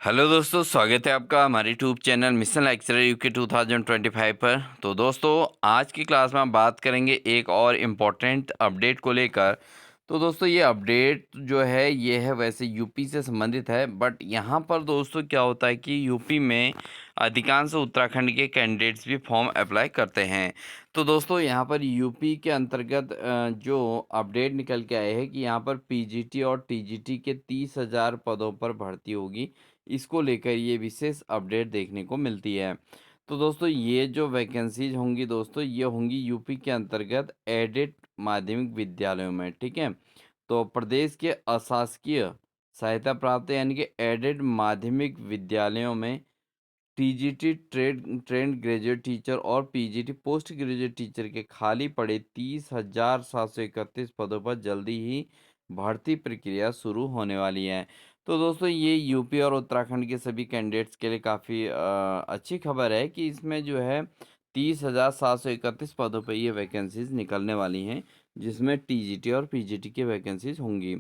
Hello दोस्तों, स्वागत है आपका हमारे YouTube channel mission lecturer UK 2025 पर। तो दोस्तों, आज की क्लास में हम बात करेंगे एक और इम्पोर्टेंट अपडेट को लेकर। तो दोस्तों, ये अपडेट जो है ये है वैसे यूपी से संबंधित है, बट यहाँ पर दोस्तों क्या होता है कि यूपी में अधिकांश उत्तराखंड के कैंडिडेट्स भी फॉर्म अप्लाई करते हैं। तो दोस्तों, यहाँ पर यूपी के अंतर्गत जो अपडेट निकल के आए हैं कि यहाँ पर पीजीटी और टीजीटी के 30,000 पदों पर भर्ती होगी। इसको लेकर ये विशेष अपडेट देखने को मिलती है। तो दोस्तों, ये जो वैकेंसीज होंगी दोस्तों, ये होंगी यूपी के अंतर्गत एडेड माध्यमिक विद्यालयों में। ठीक है, तो प्रदेश के अशासकीय सहायता प्राप्त यानी कि एडेड माध्यमिक विद्यालयों में टीजीटी ट्रेंड ग्रेजुएट टीचर और पीजीटी पोस्ट ग्रेजुएट टीचर के खाली पड़े 30,731 पदों पर जल्दी ही भर्ती प्रक्रिया शुरू होने वाली है। तो दोस्तों, ये यूपी और उत्तराखंड के सभी कैंडिडेट्स के लिए काफ़ी अच्छी खबर है कि इसमें जो है 30,731 पदों पर ये वैकेंसीज निकलने वाली हैं, जिसमें टीजीटी और पीजीटी की वैकेंसीज होंगी।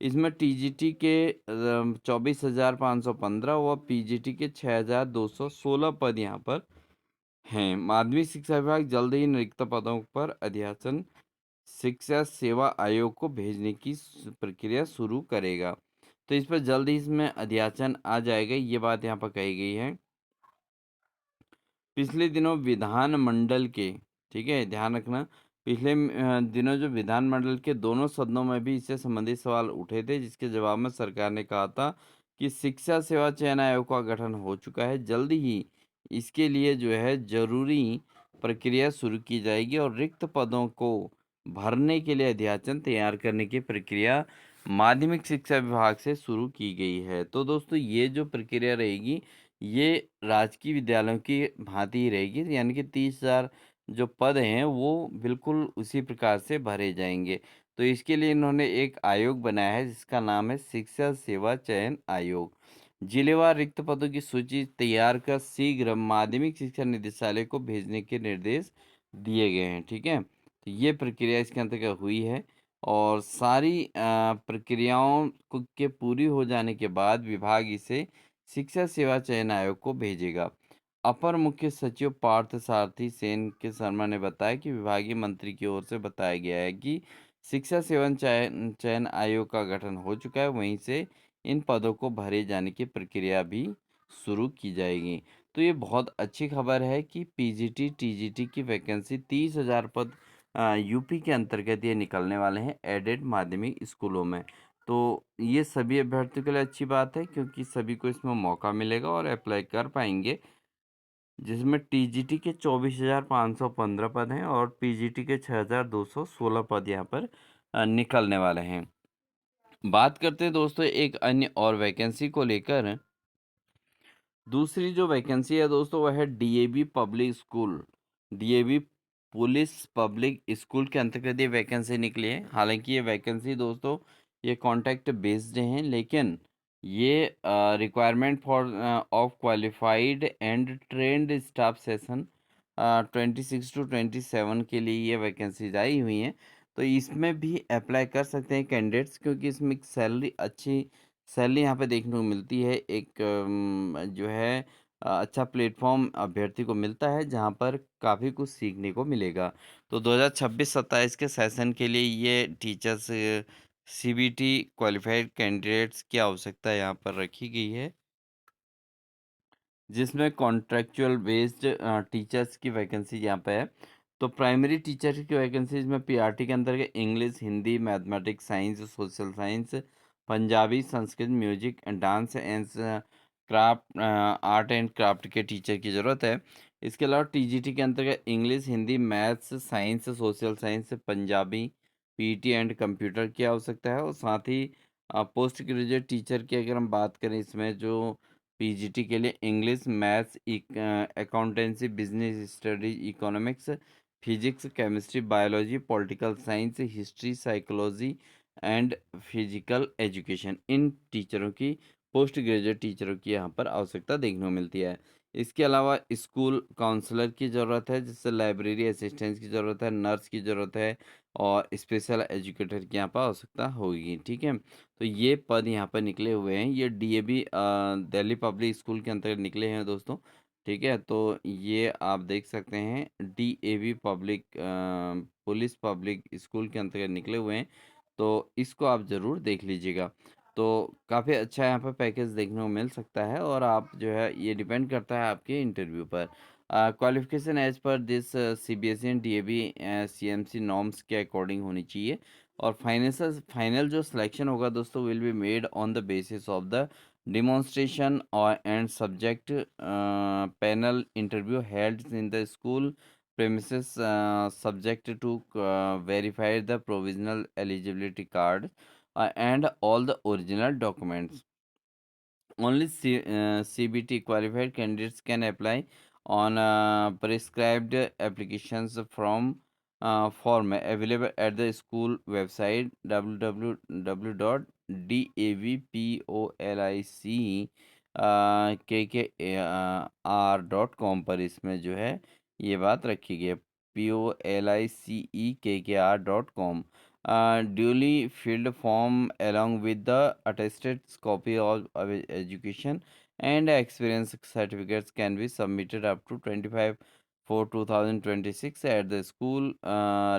इसमें टीजीटी के 24,515 व पीजीटी के 6,216 पद यहाँ पर हैं। माध्यमिक शिक्षा विभाग जल्द ही रिक्त पदों पर अध्यासन शिक्षा सेवा आयोग को भेजने की प्रक्रिया शुरू करेगा। तो इस पर जल्द ही इसमें अध्यासन आ जाएगा, ये बात यहाँ पर कही गई है। पिछले दिनों विधानमंडल के, ठीक है ध्यान रखना, पिछले दिनों जो विधानमंडल के दोनों सदनों में भी इससे संबंधित सवाल उठे थे, जिसके जवाब में सरकार ने कहा था कि शिक्षा सेवा चयन आयोग का गठन हो चुका है। जल्दी ही इसके लिए जो है जरूरी प्रक्रिया शुरू की जाएगी और रिक्त पदों को भरने के लिए अध्याचन तैयार करने की प्रक्रिया माध्यमिक शिक्षा विभाग से शुरू की गई है। तो दोस्तों, ये जो प्रक्रिया रहेगी ये राजकीय विद्यालयों की भांति ही रहेगी, यानी कि 30,000 जो पद हैं वो बिल्कुल उसी प्रकार से भरे जाएंगे। तो इसके लिए इन्होंने एक आयोग बनाया है जिसका नाम है शिक्षा सेवा चयन आयोग। जिलेवार रिक्त पदों की सूची तैयार कर शीघ्र माध्यमिक शिक्षा निदेशालय को भेजने के निर्देश दिए गए हैं। ठीक है, तो ये प्रक्रिया इसके अंतर्गत हुई है और सारी प्रक्रियाओं के पूरी हो जाने के बाद विभाग इसे शिक्षा सेवा चयन आयोग को भेजेगा। अपर मुख्य सचिव पार्थ सारथी सेन के शर्मा ने बताया कि विभागीय मंत्री की ओर से बताया गया है कि शिक्षा सेवा चयन चयन आयोग का गठन हो चुका है, वहीं से इन पदों को भरे जाने की प्रक्रिया भी शुरू की जाएगी। तो ये बहुत अच्छी खबर है कि पीजीटी टीजीटी की वैकेंसी 30,000 पद यूपी के अंतर्गत ये निकलने वाले हैं एडेड माध्यमिक स्कूलों में। तो ये सभी अभ्यर्थियों के लिए अच्छी बात है, क्योंकि सभी को इसमें मौका मिलेगा और अप्लाई कर पाएंगे, जिसमें टीजीटी के 24,515 पद हैं और पीजीटी के 6,216 पद यहाँ पर निकलने वाले हैं। बात करते हैं दोस्तों एक अन्य और वैकेंसी को लेकर। दूसरी जो वैकेंसी है दोस्तों वह है DAV public school, DAV police public school के अंतर्गत ये वैकेंसी निकली है। हालांकि ये वैकेंसी दोस्तों ये कॉन्ट्रैक्ट बेस्ड हैं, लेकिन ये requirement for of qualified and trend staff session 26 to 27 के लिए ये वैकेंसीज आई हुई हैं। तो इसमें भी अप्लाई कर सकते हैं कैंडिडेट्स, क्योंकि इसमें सैलरी अच्छी सैलरी यहाँ पे देखने को मिलती है। एक जो है अच्छा प्लेटफॉर्म अभ्यर्थी को मिलता है जहाँ पर काफ़ी कुछ सीखने को मिलेगा। तो 2026-27 के सेशन के लिए ये टीचर्स सीबीटी क्वालिफाइड कैंडिडेट्स की आवश्यकता यहाँ पर रखी गई है, जिसमें कॉन्ट्रेक्चुअल बेस्ड टीचर्स की वैकेंसी यहाँ पे है। तो प्राइमरी टीचर की वैकेंसीज में पीआरटी के अंदर English, Hindi, mathematics, science, social science, Punjabi, Sanskrit, music, dance and craft, art and craft के टीचर की ज़रूरत है। इसके अलावा टीजीटी के अंतर्गत English, Hindi, maths, science, social science, Punjabi, PT and computer की आवश्यकता है। और साथ ही पोस्ट ग्रेजुएट टीचर की अगर हम बात करें, इसमें जो पीजीटी के लिए English, maths, accountancy, business studies, economics, physics, chemistry, biology, political science, history, psychology and physical education, इन टीचरों की पोस्ट ग्रेजुएट टीचरों की यहाँ पर आवश्यकता देखने को मिलती है। इसके अलावा स्कूल काउंसलर की ज़रूरत है, जिससे लाइब्रेरी असिस्टेंट की ज़रूरत है, नर्स की ज़रूरत है और स्पेशल एजुकेटर की यहाँ पर आवश्यकता होगी, ठीक है। तो ये पद यहाँ पर निकले हुए हैं, ये डीएवी दिल्ली पब्लिक स्कूल के अंतर्गत निकले हैं दोस्तों, ठीक है। तो ये आप देख सकते हैं DAV public police public school के अंतर्गत निकले हुए हैं, तो इसको आप ज़रूर देख लीजिएगा। तो काफ़ी अच्छा यहाँ पर पैकेज देखने को मिल सकता है और आप जो है ये डिपेंड करता है आपके इंटरव्यू पर। Qualification as per this CBSE and DAV CMC norms के अकॉर्डिंग होनी चाहिए और फाइनल जो सिलेक्शन होगा दोस्तों will be made on the basis of the demonstration और and subject panel interview held in the school premises subject to verify the provisional eligibility card and all the original documents. Only CBT qualified candidates can apply on prescribed applications from form available at the school website www.davpolic पर इसमें जो है ये बात रखी गई है policekkr.com duly filled form along with the attested copy of education and experience certificates can be submitted up to 25 for 2026 at the school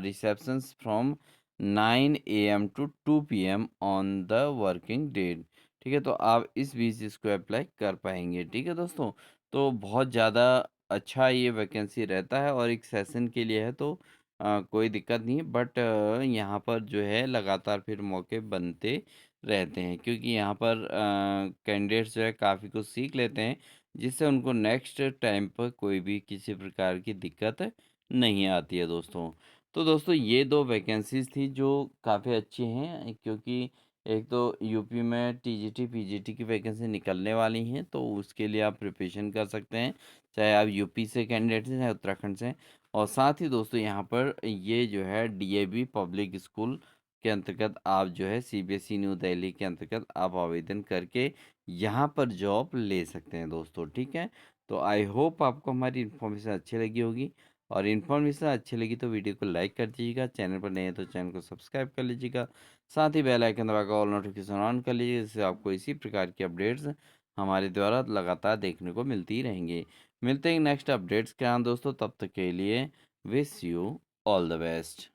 receptions from 9 a.m. to 2 p.m. on the working date। ठीक है, तो आप इस बीच इसको apply कर पाएंगे, ठीक है दोस्तों। तो बहुत ज़्यादा अच्छा ये वैकेंसी रहता है और एक सेशन के लिए है, तो कोई दिक्कत नहीं है, बट यहाँ पर जो है लगातार फिर मौके बनते रहते हैं, क्योंकि यहाँ पर कैंडिडेट्स जो है काफ़ी कुछ सीख लेते हैं, जिससे उनको नेक्स्ट टाइम पर कोई भी किसी प्रकार की दिक्कत नहीं आती है दोस्तों। तो दोस्तों ये दो वैकेंसीज थी जो काफ़ी अच्छी हैं, क्योंकि एक तो यूपी में टीजीटी पीजीटी की वैकेंसी निकलने वाली हैं, तो उसके लिए आप प्रिपरेशन कर सकते हैं, चाहे आप यूपी से कैंडिडेट हैं चाहे उत्तराखंड से। और साथ ही दोस्तों यहाँ पर ये जो है डीएवी पब्लिक स्कूल के अंतर्गत आप जो है सीबीएसई न्यू दिल्ली के अंतर्गत आप आवेदन करके यहाँ पर जॉब ले सकते हैं दोस्तों, ठीक है। तो आई होप आपको हमारी इन्फॉर्मेशन अच्छी लगी होगी, और इन्फॉर्मेशन अच्छी लगी तो वीडियो को लाइक कर दीजिएगा, चैनल पर नए हैं तो चैनल को सब्सक्राइब कर लीजिएगा, साथ ही बेल आइकन दबाकर ऑल नोटिफिकेशन ऑन कर लीजिए, जिससे आपको इसी प्रकार की अपडेट्स हमारे द्वारा लगातार देखने को मिलती रहेंगी। मिलते हैं नेक्स्ट अपडेट्स के साथ दोस्तों, तब तक के लिए wish you all the best.